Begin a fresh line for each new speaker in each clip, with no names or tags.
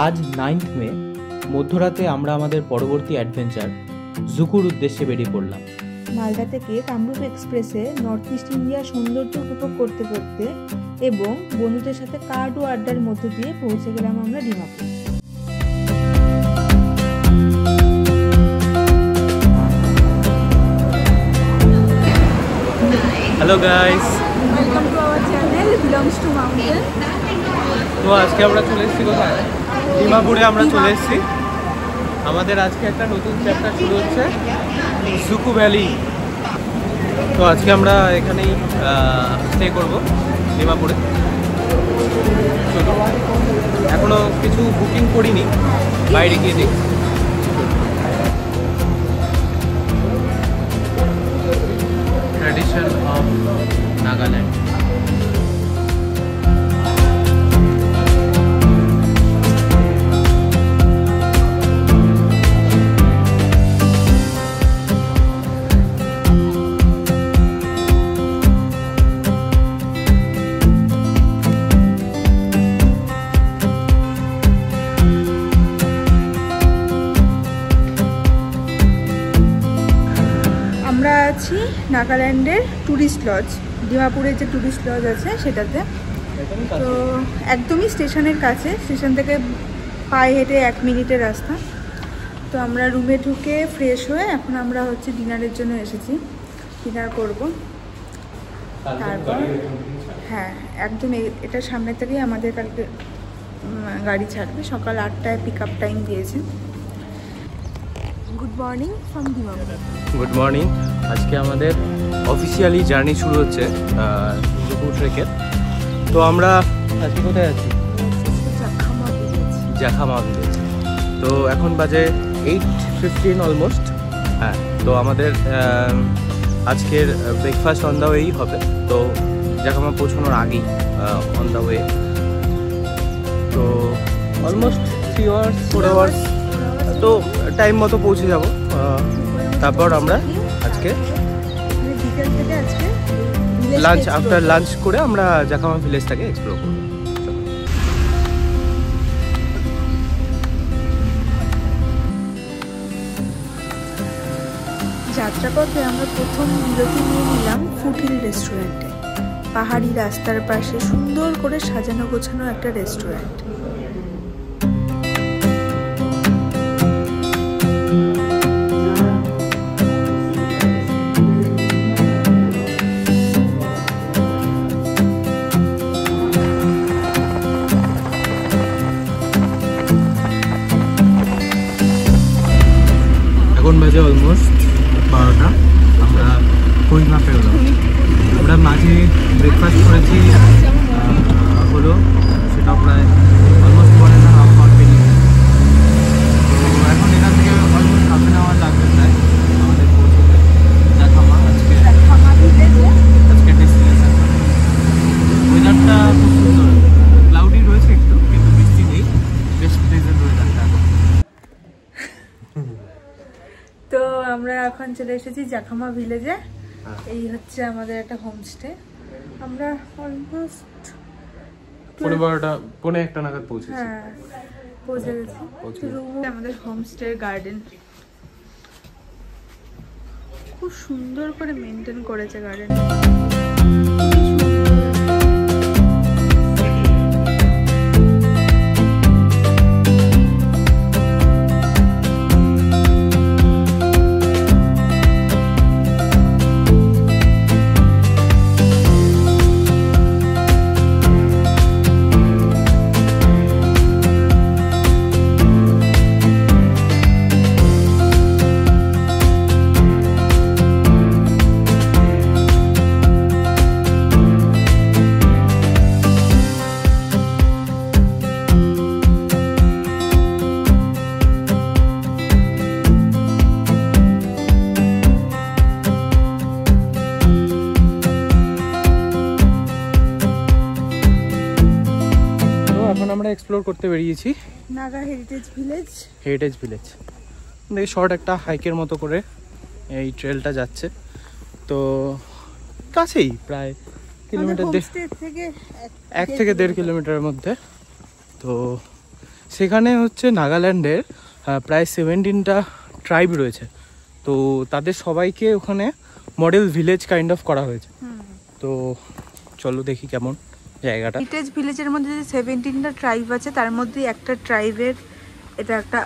আজ 9th মে মধ্যরাতে আমরা আমাদের পরবর্তী অ্যাডভেঞ্চার জুকুর উদ্দেশ্যে বেরিয়ে পড়লাম।
মালদা থেকে কামরূপ এক্সপ্রেসে নর্থ ইস্ট ইন্ডিয়ার সৌন্দর্য উপভোগ করতে করতে এবং বন্ধুদের সাথে কার্ড ও আড্ডার মধ্য দিয়ে পৌঁছে গেলাম আমরা Dimapur.
Hello guys,
welcome to our channel belongs to mountain.
তো আজকে আমরা চলে এসেছি কোথায়? ডিমাপুরে আমরা চলে এসেছি। আমাদের আজকে একটা নতুন চ্যাপ্টার শুরু হচ্ছে, জুকু ভ্যালি। তো আজকে আমরা এখানেই স্টে করব ডিমাপুরে। চলো, এখনো কিছু বুকিং করিনি, বাইরে গিয়ে দেখি। Tradition of Nagaland.
আমরা আছি নাগাল্যান্ডের ট্যুরিস্ট লজ, ডিমাপুরের যে ট্যুরিস্ট লজ আছে সেটাতে। তো একদমই স্টেশনের কাছে, স্টেশন থেকে পায়ে হেঁটে 1 মিনিটের রাস্তা। তো আমরা রুমে ঢুকে ফ্রেশ হয়ে এখন আমরা হচ্ছে ডিনারের জন্য এসেছি, ডিনার করব। তারপর হ্যাঁ, একদম এটার সামনে থেকেই আমাদের কালকে গাড়ি ছাড়বে। সকাল 8টায় পিক আপ টাইম দিয়েছে। Good morning from Dimapur.
Good morning. আজকে আমাদের অফিসিয়ালি জার্নি শুরু হচ্ছে জুকু ট্রেকের। তো আমরা আজকে কোথায় আছি? জাখামা ভিলেজ। তো এখন বাজে 8:15 অলমোস্ট। হ্যাঁ, তো আমাদের আজকের ব্রেকফাস্ট অন দ্য ওয়েই হবে। তো জাখামা পৌঁছানোর আগেই অন দ্য ওয়ে। তো অলমোস্ট 3 আওয়ার্স 4 আওয়ার্স তো টাইম মতো পৌঁছে যাব। তারপর আমরা আজকে লাঞ্চ, আফটার লাঞ্চ করে আমরা জাখামা ভিলেজটাকে এক্সপ্লোর করব।
যাত্রাপথে আমরা প্রথম বিরতি নিয়ে নিলাম ফুটহিল রেস্টুরেন্টে। পাহাড়ি রাস্তার পাশে সুন্দর করে সাজানো গোছানো একটা রেস্টুরেন্ট।
এখন বাজে অলমোস্ট 12টা। আমরা কইমা পেলাম। আমরা মাঝে ব্রেকফাস্ট করেছি, হলো সেটা প্রায় অলমোস্ট 1.5 আওয়ার পেরিয়ে। তো এখন এখান থেকে অলমোস্ট হাফ অ্যান আওয়ার লাগবে প্রায় আমাদের পৌঁছতে জাখামা। আজকে ডেস্টিনেশন। ওয়েদারটা খুব সুন্দর, ক্লাউডি রয়েছে একটু, কিন্তু বৃষ্টি নেই। বেশ প্লেজেন্ট ওয়েদারটা।
তো আমরা এখন চলে এসেছি জাখামা ভিলেজে। এই হচ্ছে আমাদের একটা হোমস্টে। আমরা অলমোস্ট
12টা নাগাদ পৌঁছেছি।
হ্যাঁ, পৌঁছে গেছি। আমাদের হোমস্টের গার্ডেন খুব সুন্দর করে মেনটেন করেছে গার্ডেন।
আমরা এক্সপ্লোর করতে বেরিয়েছি
নাগা হেরিটেজ ভিলেজ।
দেখি শর্ট একটা হাইকের মতো করে এই ট্রেলটা যাচ্ছে। তো কাছেই, প্রায় কিলোমিটার 1 থেকে 1.5 কিলোমিটারের মধ্যে। তো সেখানে হচ্ছে নাগাল্যান্ডের প্রায় 17টা ট্রাইব রয়েছে। তো তাদের সবাইকে ওখানে মডেল ভিলেজ কাইন্ড অফ করা হয়েছে। তো চলো দেখি কেমন জায়গাটা।
হেরিটেজ ভিলেজের মধ্যে যে 17টা ট্রাইব আছে তার মধ্যে একটা ট্রাইবের এটা একটা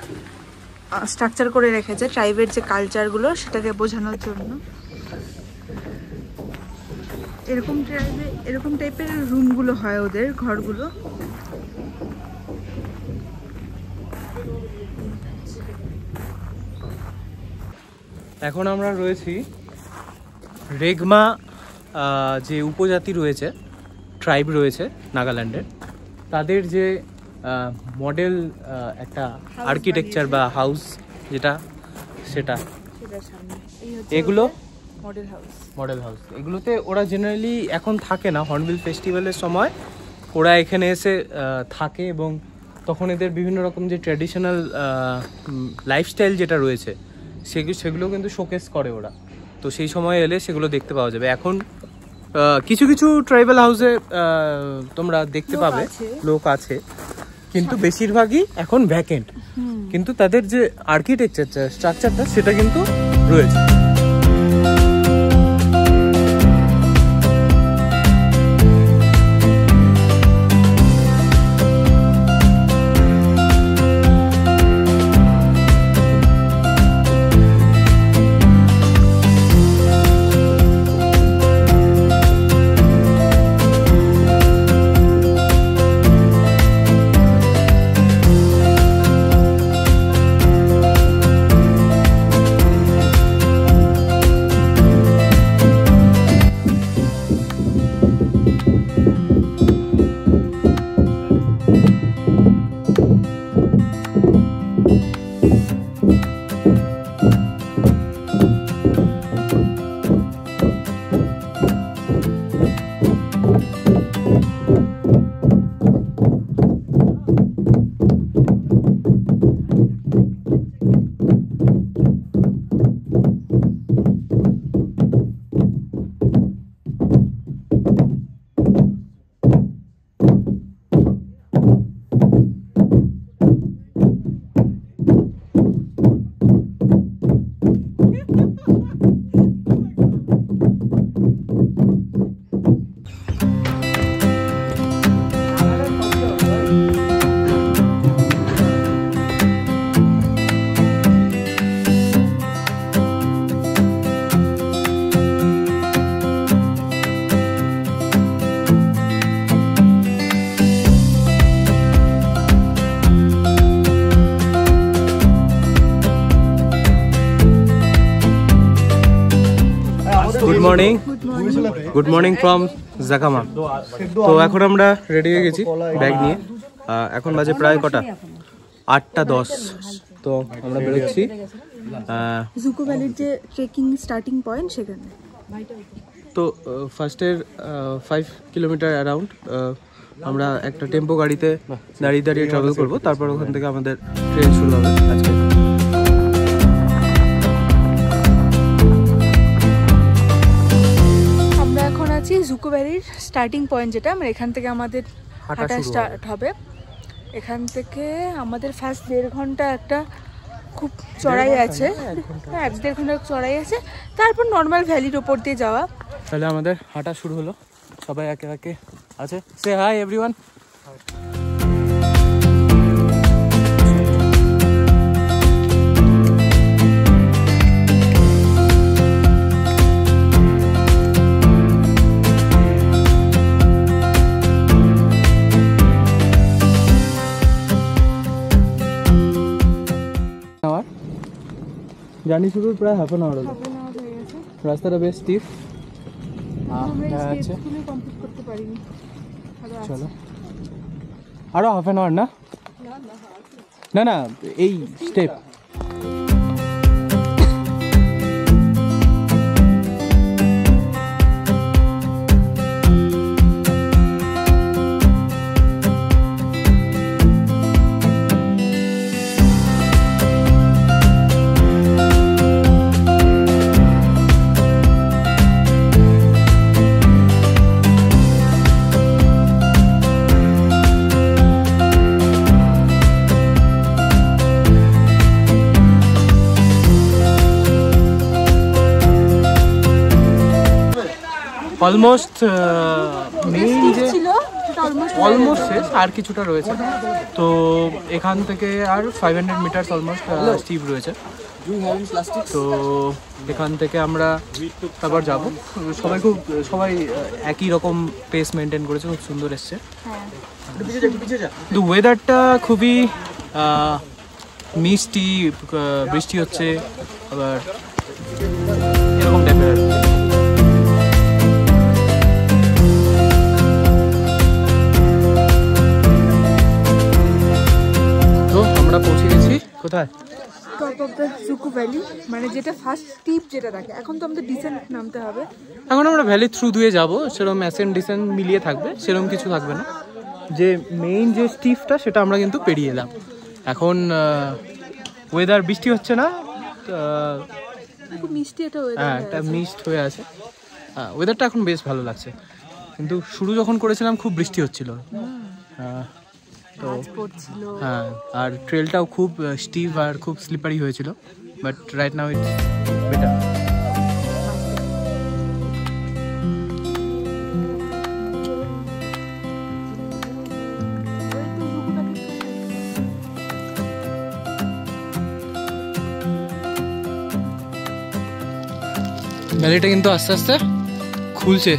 স্ট্রাকচার করে রেখেছে ট্রাইবের যে কালচারগুলো সেটাকে বোঝানোর জন্য। এরকম টাইপের রুমগুলো হয় ওদের ঘরগুলো।
এখন আমরা রয়েছি রেগমা যে উপজাতি রয়েছে, ট্রাইব রয়েছে নাগাল্যান্ডের, তাদের যে মডেল একটা আর্কিটেকচার বা হাউস যেটা সেটা এগুলো মডেল হাউস এগুলোতে ওরা জেনারেলি এখন থাকে না। হর্নবিল ফেস্টিভ্যালের সময় ওরা এখানে এসে থাকে এবং তখন এদের বিভিন্ন রকম যে ট্র্যাডিশনাল লাইফস্টাইল যেটা রয়েছে সেগুলো কিন্তু শোকেস করে ওরা। তো সেই সময় এলে সেগুলো দেখতে পাওয়া যাবে। এখন কিছু কিছু ট্রাইবাল হাউসে তোমরা দেখতে পাবে লোক আছে, কিন্তু বেশিরভাগই এখন ভ্যাকেন্ট। কিন্তু তাদের যে আর্কিটেকচার স্ট্রাকচারটা সেটা কিন্তু রয়েছে। গুড মর্নিং ফ্রম জাকামা। তো এখন আমরা রেডি হয়ে গেছি ব্যাগ নিয়ে। এখন বাজে প্রায় কটা, 8:10। তো আমরা বেরোচ্ছি
জুকো ভ্যালির যে ট্রেকিং স্টার্টিং পয়েন্ট সেখানে।
তো ফার্স্টের 5 কিলোমিটার অ্যারাউন্ড আমরা একটা টেম্পো গাড়িতে দাঁড়িয়ে দাঁড়িয়ে ট্রাভেল করব। তারপর ওখান থেকে আমাদের ট্রেন শুরু হবে আজকে।
জুকো ভ্যালির স্টার্টিং পয়েন্ট যেটা, মানে এখান থেকে আমাদের হাঁটা স্টার্ট হবে। এখান থেকে আমাদের ফার্স্ট 1.5 ঘন্টা একটা খুব চড়াই আছে, 1-1.5 ঘন্টা চড়াই আছে, তারপর নর্মাল ভ্যালির ওপর দিয়ে যাওয়া।
তাহলে আমাদের হাঁটা শুরু হলো। সবাই একে একে আছে। সে হাই এভরিওয়ান। জার্নি শুরুর প্রায় হাফ অ্যান আওয়ার হলো। রাস্তাটা বেশ স্টিফ। চলো আরো হাফ অ্যান আওয়ার। না না এই স্টেপ। অলমোস্ট মেইন যে
ছিল
অলমোস্ট শেষ, আর কিছুটা রয়েছে। তো এখান থেকে আর 500 মিটার্স অলমোস্ট স্টিপ রয়েছে। তো এখান থেকে আমরা তারপর যাব। সবাই একই রকম পেস মেনটেন করেছে, খুব সুন্দর এসছে। কিন্তু ওয়েদারটা খুবই মিষ্টি, বৃষ্টি হচ্ছে আবার এরকম টাইপের। তো আমরা পৌঁছে গেছি কোথায়?
Top of the Dzukou valley, মানে যেটা ফার্স্ট স্টিপ যেটা থাকে। এখন তো আমাদের ডিসেন্ট নামতে হবে।
এখন আমরা ভ্যালি থ্রু দিয়ে যাব, সেরকম অ্যাসেন্ট ডিসেন্ট মিলিয়ে থাকবে, সেরকম কিছু থাকবে না। যে মেইন যে স্টিফটা সেটা আমরা কিন্তু পেরিয়ে এলাম। এখন ওয়েদার বৃষ্টি হচ্ছে না,
খুব মিষ্টি একটা ওয়েদার।
হ্যাঁ, একটা মিস্ট হয়ে আছে। ওয়েদারটা এখন বেশ ভালো লাগছে, কিন্তু শুরু যখন করেছিলাম খুব বৃষ্টি হচ্ছিল। তো হ্যাঁ, আর ট্রেলটাও খুব স্টিভ আর খুব স্লিপারি হয়েছিল, but right now it's better. ভ্যালিটা কিন্তু আস্তে আস্তে খুলছে।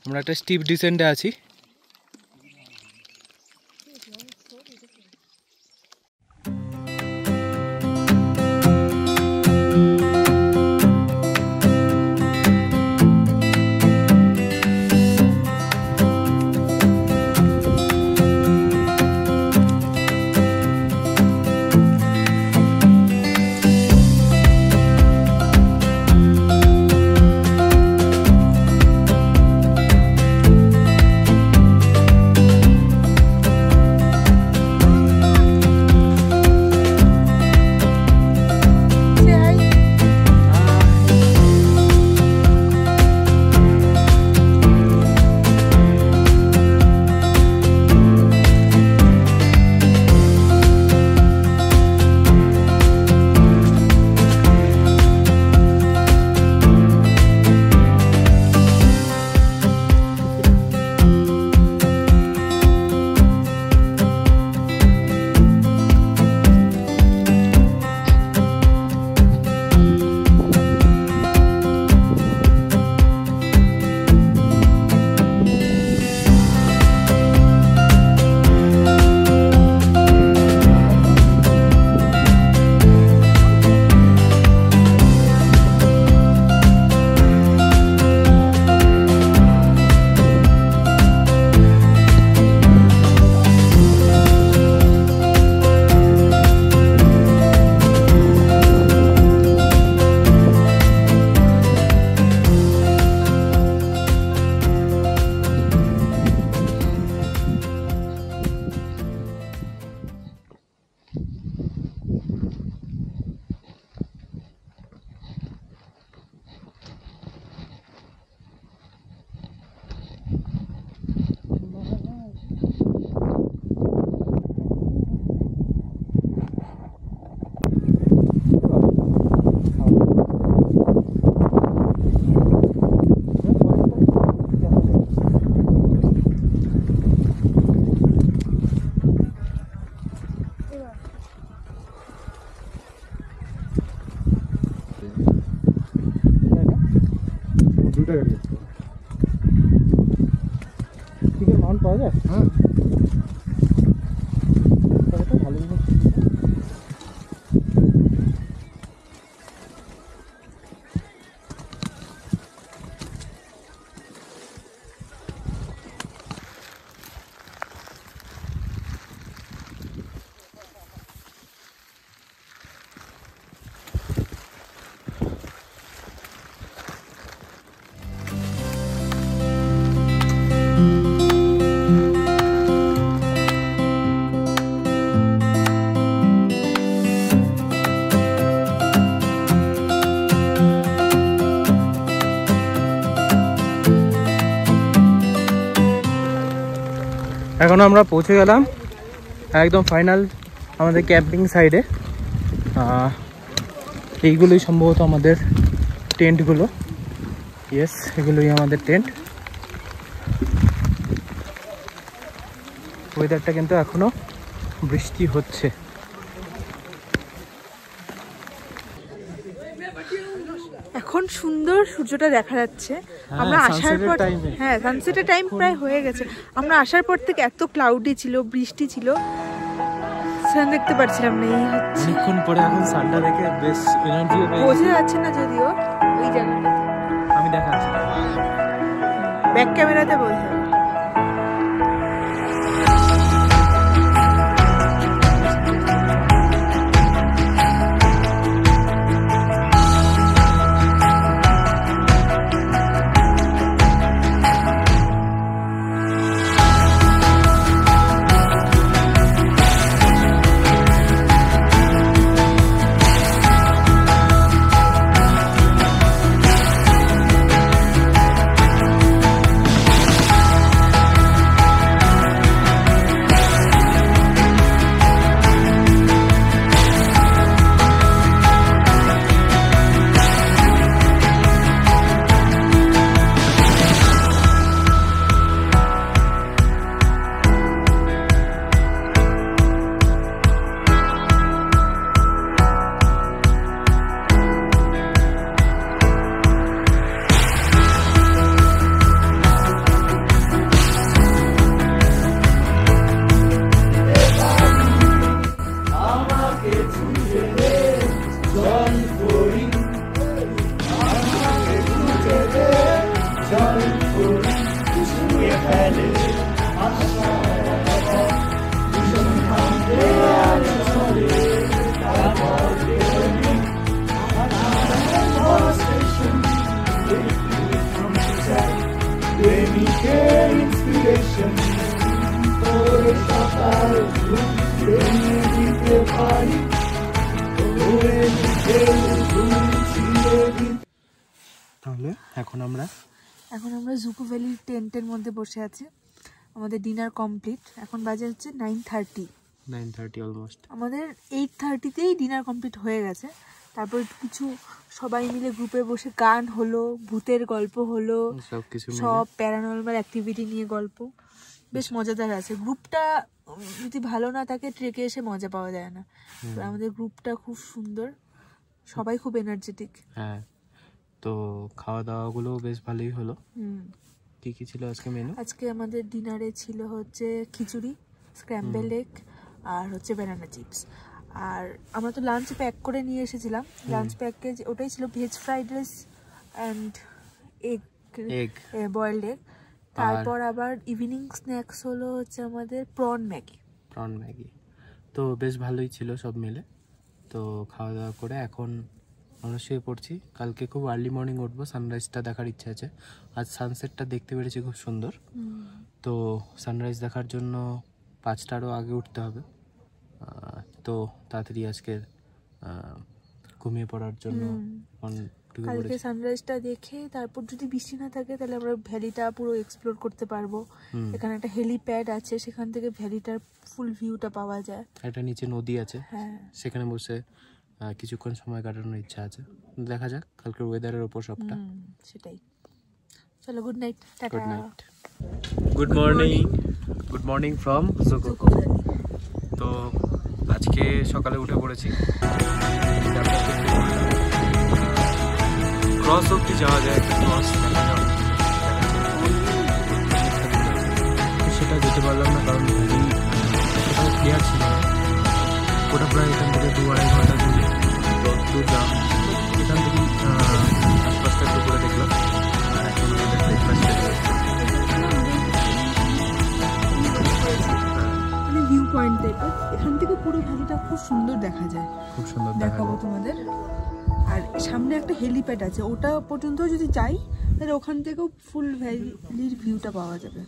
আমরা একটা স্টিপ ডিসেন্টে আছি। মাউন্ট পাওয়া যায়? হ্যাঁ, ভালো জিনিস। এখন আমরা পৌঁছে গেলাম একদম ফাইনাল আমাদের ক্যাম্পিং সাইডে। এইগুলোই সম্ভবত আমাদের টেন্টগুলো। ইয়েস, এগুলোই আমাদের টেন্ট। ওয়েদারটা কিন্তু এখনো বৃষ্টি হচ্ছে।
এখন সুন্দর সূর্যটা দেখা যাচ্ছে। আমরা আসার পর হ্যাঁ সানসেটের টাইম প্রায় হয়ে গেছে। আমরা আসার পর থেকে এত ক্লাউডি ছিল, বৃষ্টি ছিল, সান দেখতে পারছিলাম না। এই হচ্ছে
অনেকক্ষণ পরে এখন সানটা দেখে বেশ এনার্জি
বোঝা যাচ্ছে না যদিও ওই জায়গাটা
আমি দেখাচ্ছি
ব্যাক ক্যামেরাতে বোঝা যাবে।
তাহলে এখন আমরা
জুকো ভ্যালির টেন্টের মধ্যে বসে আছি। আমাদের ডিনার কমপ্লিট। এখন বাজে হচ্ছে 9:30
অলমোস্ট।
আমাদের 8:30তেই ডিনার কমপ্লিট হয়ে গেছে। তারপর কিছু সবাই মিলে গ্রুপে বসে গান হলো, ভূতের গল্প হলো, সব প্যারানর্মাল অ্যাক্টিভিটি নিয়ে গল্প, বেশ মজাদার আছে। গ্রুপটা যদি ভালো না থাকে ট্রেকে এসে মজা পাওয়া যায় না। আমাদের গ্রুপটা খুব সুন্দর, সবাই খুব এনার্জেটিক।
হ্যাঁ, তো খাওয়া দাওয়া গুলো বেশ ভালোই হলো। কি কি ছিল আজকে মেনু?
আজকে আমাদের ডিনারে ছিল হচ্ছে খিচুড়ি, স্ক্র্যাম্বল এগ আর হচ্ছে ব্যানানা চিপস। আর আমরা তো লাঞ্চ প্যাক করে নিয়ে এসেছিলাম। লাঞ্চ প্যাকেজ ওটাই ছিল veg fried rice and egg boiled egg. তারপর আবার ইভিনিং স্ন্যাক্স হলো হচ্ছে আমাদের প্রন ম্যাগি।
তো বেশ ভালোই ছিল সব মিলে। তো খাওয়া দাওয়া করে এখন আমরা শুয়ে পড়ছি। কালকে খুব আর্লি মর্নিং উঠবো, সানরাইজটা দেখার ইচ্ছা আছে। আজ সানসেটটা দেখতে পেরেছি খুব সুন্দর। তো সানরাইজ দেখার জন্য 5টারও আগে উঠতে হবে। তো তাড়াতাড়ি আজকে ঘুমিয়ে পড়ার জন্য
কালকে সানরাইজটা দেখে তারপর যদি বৃষ্টি না থাকে তাহলে আমরা ভ্যালিটা পুরো এক্সপ্লোর করতে পারবো। এখানে একটা হেলিপ্যাড আছে, সেখান থেকে ভ্যালিটার ফুল ভিউটা পাওয়া যায়।
একটা নিচে নদী আছে, সেখানে বসে কিছুক্ষণ সময় কাটানোর ইচ্ছা আছে। দেখা যাক কালকের ওয়েদারের উপর সবটা।
সেটাই। চলো, good night.
Good night. Good morning from Dzukou. তো আজকে সকালে উঠে পড়েছি। ক্রস অব্দি যাওয়া যায়, ক্রস সেটা যেতে পারলাম না, কারণ সেটাও ক্লিয়ার ছিল না। ওটা প্রায় এখান থেকে 2-2.5 ঘন্টা দূর যাম। এখান থেকে আশপাশটা একটু করে দেখলাম। আর এখন
ভিউ পয়েন্ট থেকে এখান থেকে পুরো ভ্যালিটা খুব সুন্দর দেখা যায়।
খুব সুন্দর
দেখাবো তোমাদের। আর সামনে একটা হেলিপ্যাড আছে, ওটা পর্যন্ত যদি যাই তাহলে ওখান থেকেও ফুল ভ্যালির ভিউটা পাওয়া যাবে।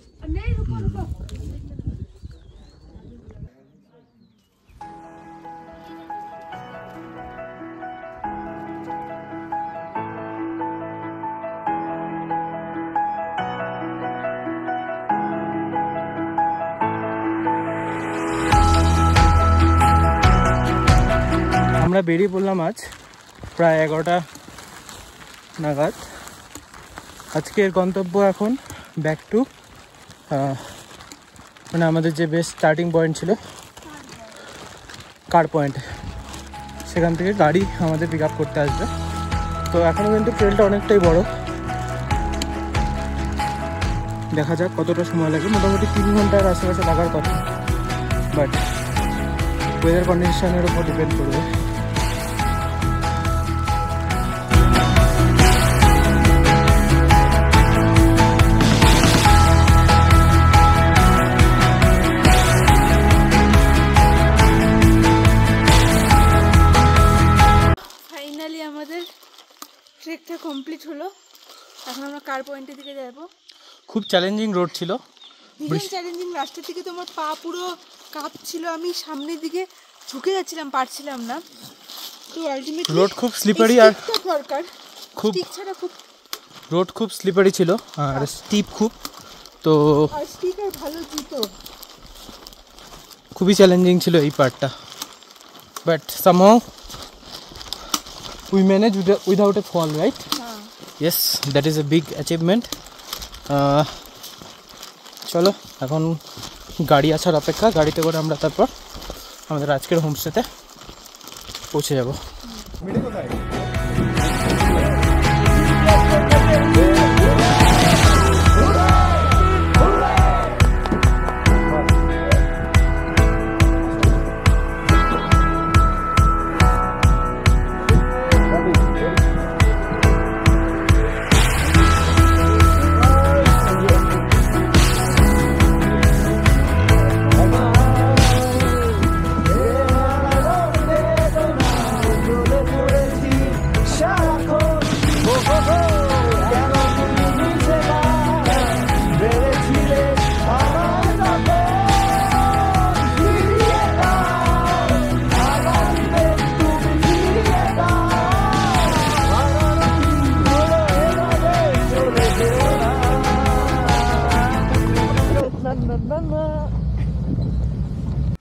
আমরা বেরিয়ে পড়লাম আজ প্রায় 11টা নাগাদ। আজকের গন্তব্য এখন ব্যাক টু মানে আমাদের যে বেস্ট স্টার্টিং পয়েন্ট ছিল কার পয়েন্ট, সেখান থেকে গাড়ি আমাদের পিক আপ করতে আসবে। তো এখনও কিন্তু ট্রেলটা অনেকটাই বড়, দেখা যাক কতটা সময় লাগে। মোটামুটি 3 ঘন্টার আশেপাশে লাগার কথা, বাট ওয়েদার কন্ডিশনের উপর ডিপেন্ড করবে।
ফাইনালি আমাদের ট্রেকটা কমপ্লিট হলো। এখন আমরা কার পয়েন্টের দিকে যাবো।
খুব চ্যালেঞ্জিং রোড ছিল,
ভীষণ চ্যালেঞ্জিং। রাস্তার দিকে তো আমার পা পুরো কাঁপছিল, আমি সামনের দিকে ঝুঁকে যাচ্ছিলাম, পারছিলাম না। তো আলটিমেটলি
রোড খুব স্লিপারি, আর
দরকার
খুব
স্টিক ছাড়া খুব
রোড খুব স্লিপারি ছিল আর স্টিপ খুব, তো
আর স্টিক আর ভালো জুতো।
খুবই চ্যালেঞ্জিং ছিল এই পার্টটা, but somehow we manage without a fall, right? Yes, that is a big achievement. চলো এখন গাড়ি আসার অপেক্ষা, গাড়িতে করে আমরা তারপর আমাদের আজকের হোমস্টেতে পৌঁছে যাব।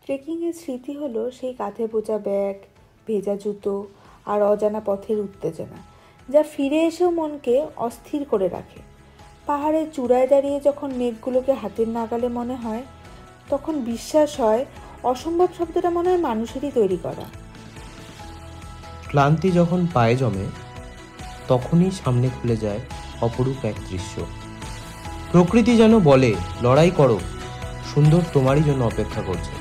ট্রেকিংয়ের স্মৃতি হলো সেই কাঁধে বোঝা ব্যাগ, ভেজা জুতো আর অজানা পথের উত্তেজনা, যা ফিরে এসেও মনকে অস্থির করে রাখে। পাহাড়ের চূড়ায় দাঁড়িয়ে যখন মেঘগুলোকে হাতের নাগালে মনে হয়, তখন বিশ্বাস হয় অসম্ভব শব্দটা মনে হয় মানুষেরই তৈরি করা।
ক্লান্তি যখন পায়ে জমে, তখনই সামনে খুলে যায় অপরূপ এক দৃশ্য। প্রকৃতি যেন বলে, লড়াই করো, সুন্দর তোমারই জন্য অপেক্ষা করছে।